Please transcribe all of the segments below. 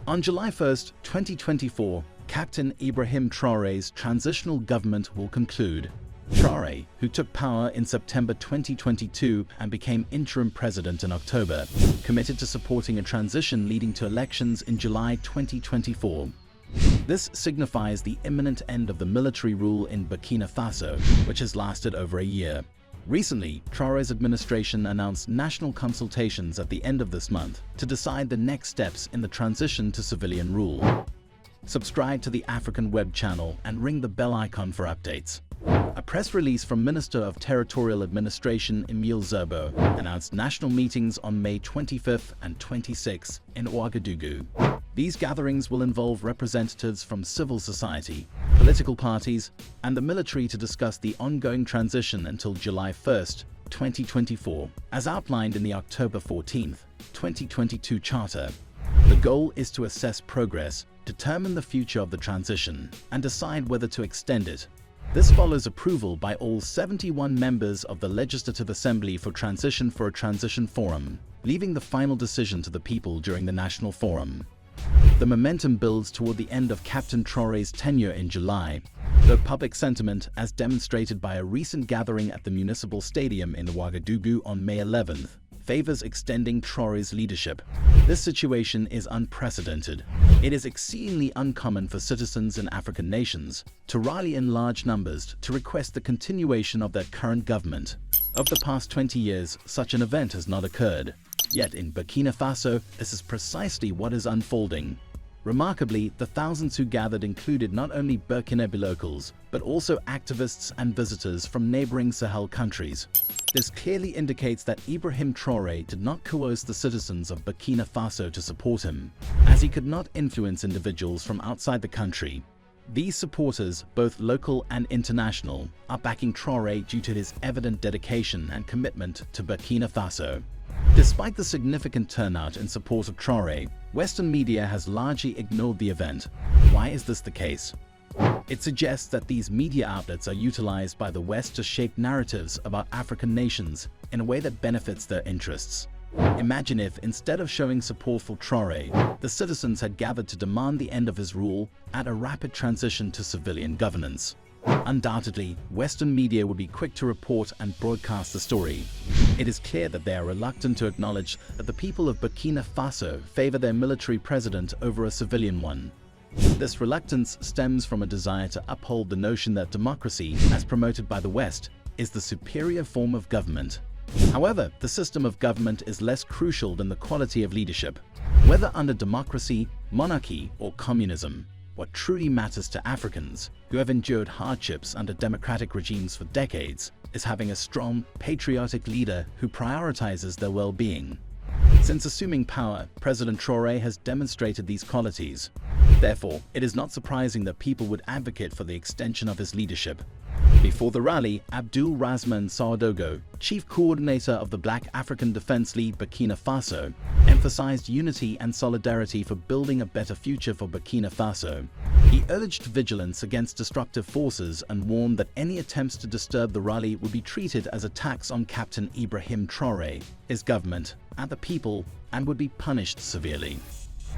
On July 1st, 2024, Captain Ibrahim Traoré's transitional government will conclude. Traore, who took power in September 2022 and became interim president in October, committed to supporting a transition leading to elections in July 2024. This signifies the imminent end of the military rule in Burkina Faso, which has lasted over a year. Recently, Traoré's administration announced national consultations at the end of this month to decide the next steps in the transition to civilian rule. Subscribe to the African Web channel and ring the bell icon for updates. A press release from Minister of Territorial Administration Emile Zerbo announced national meetings on May 25th and 26th in Ouagadougou. These gatherings will involve representatives from civil society, political parties, and the military to discuss the ongoing transition until July 1st, 2024, as outlined in the October 14th, 2022 Charter. The goal is to assess progress, determine the future of the transition, and decide whether to extend it. This follows approval by all 71 members of the Legislative Assembly for a transition forum, leaving the final decision to the people during the National Forum. The momentum builds toward the end of Captain Traoré's tenure in July, though public sentiment, as demonstrated by a recent gathering at the Municipal Stadium in Ouagadougou on May 11th, favors extending Traoré's leadership. This situation is unprecedented. It is exceedingly uncommon for citizens in African nations to rally in large numbers to request the continuation of their current government. Over the past 20 years, such an event has not occurred. Yet in Burkina Faso, this is precisely what is unfolding. Remarkably, the thousands who gathered included not only Burkinabe locals, but also activists and visitors from neighboring Sahel countries. This clearly indicates that Ibrahim Traoré did not coerce the citizens of Burkina Faso to support him, as he could not influence individuals from outside the country. These supporters, both local and international, are backing Traoré due to his evident dedication and commitment to Burkina Faso. Despite the significant turnout in support of Traoré, Western media has largely ignored the event. Why is this the case? It suggests that these media outlets are utilized by the West to shape narratives about African nations in a way that benefits their interests. Imagine if, instead of showing support for Traoré, the citizens had gathered to demand the end of his rule and a rapid transition to civilian governance. Undoubtedly, Western media would be quick to report and broadcast the story. It is clear that they are reluctant to acknowledge that the people of Burkina Faso favor their military president over a civilian one. This reluctance stems from a desire to uphold the notion that democracy, as promoted by the West, is the superior form of government. However, the system of government is less crucial than the quality of leadership. Whether under democracy, monarchy, or communism, what truly matters to Africans, who have endured hardships under democratic regimes for decades, is having a strong, patriotic leader who prioritizes their well-being. Since assuming power, President Traoré has demonstrated these qualities. Therefore, it is not surprising that people would advocate for the extension of his leadership. Before the rally, Abdul Razman Saodogo, chief coordinator of the Black African Defense League Burkina Faso, emphasized unity and solidarity for building a better future for Burkina Faso. He urged vigilance against destructive forces and warned that any attempts to disturb the rally would be treated as attacks on Captain Ibrahim Traoré, his government, and the people, and would be punished severely.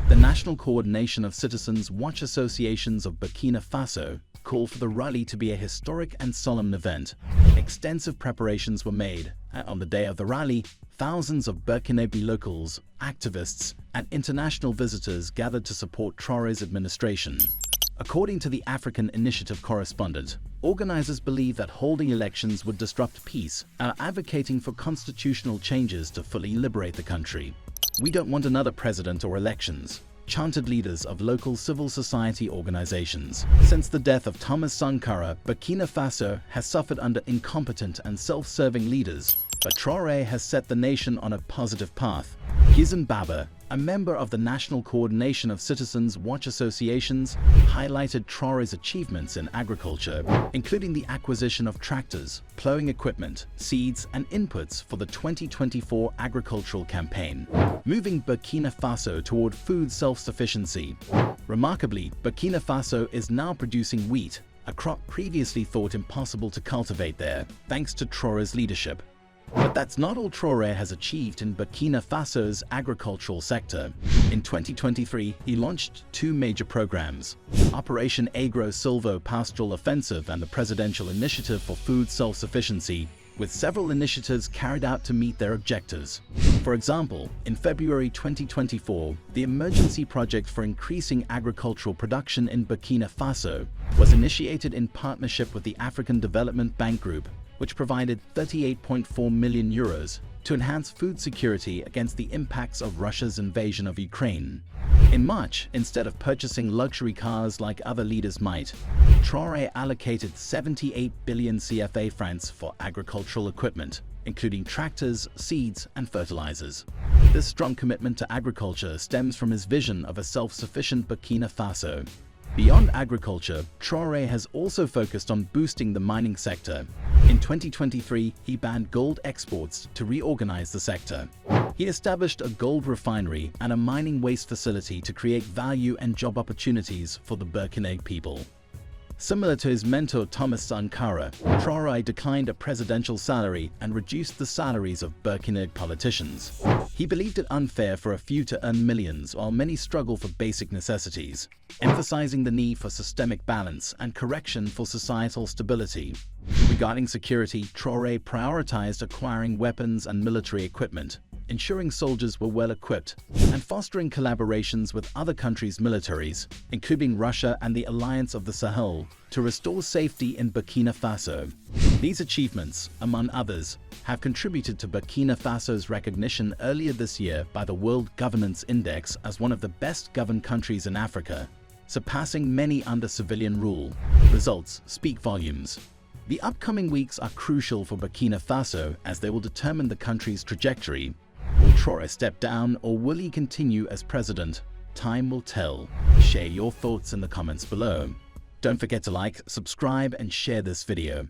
The National Coordination of Citizens Watch Associations of Burkina Faso called for the rally to be a historic and solemn event. Extensive preparations were made, and on the day of the rally, thousands of Burkinabe locals, activists, and international visitors gathered to support Traoré's administration. According to the African Initiative correspondent, organizers believe that holding elections would disrupt peace and are advocating for constitutional changes to fully liberate the country. "We don't want another president or elections," chanted leaders of local civil society organizations. Since the death of Thomas Sankara, Burkina Faso has suffered under incompetent and self-serving leaders, but Traoré has set the nation on a positive path. Gizem Baba, a member of the National Coordination of Citizens Watch Associations, highlighted Traoré's achievements in agriculture, including the acquisition of tractors, plowing equipment, seeds, and inputs for the 2024 agricultural campaign, moving Burkina Faso toward food self-sufficiency. Remarkably, Burkina Faso is now producing wheat, a crop previously thought impossible to cultivate there, thanks to Traoré's leadership. But that's not all Traore has achieved in Burkina Faso's agricultural sector. In 2023, he launched two major programs: Operation Agro-Silvo-Pastoral Offensive and the Presidential Initiative for Food Self-Sufficiency, with several initiatives carried out to meet their objectives. For example, in February 2024, the Emergency Project for Increasing Agricultural Production in Burkina Faso was initiated in partnership with the African Development Bank Group, which provided 38.4 million euros to enhance food security against the impacts of Russia's invasion of Ukraine. In March, instead of purchasing luxury cars like other leaders might, Traore allocated 78 billion CFA francs for agricultural equipment, including tractors, seeds, and fertilizers. This strong commitment to agriculture stems from his vision of a self-sufficient Burkina Faso. Beyond agriculture, Traore has also focused on boosting the mining sector. In 2023, he banned gold exports to reorganize the sector. He established a gold refinery and a mining waste facility to create value and job opportunities for the Burkina people. Similar to his mentor Thomas Sankara, Traore declined a presidential salary and reduced the salaries of Burkina politicians. He believed it unfair for a few to earn millions while many struggle for basic necessities, emphasizing the need for systemic balance and correction for societal stability. Regarding security, Traore prioritized acquiring weapons and military equipment, ensuring soldiers were well equipped, and fostering collaborations with other countries' militaries, including Russia and the Alliance of the Sahel, to restore safety in Burkina Faso. These achievements, among others, have contributed to Burkina Faso's recognition earlier this year by the World Governance Index as one of the best governed countries in Africa, surpassing many under civilian rule. Results speak volumes. The upcoming weeks are crucial for Burkina Faso as they will determine the country's trajectory. Will Traore step down or will he continue as president? Time will tell. Share your thoughts in the comments below. Don't forget to like, subscribe, and share this video.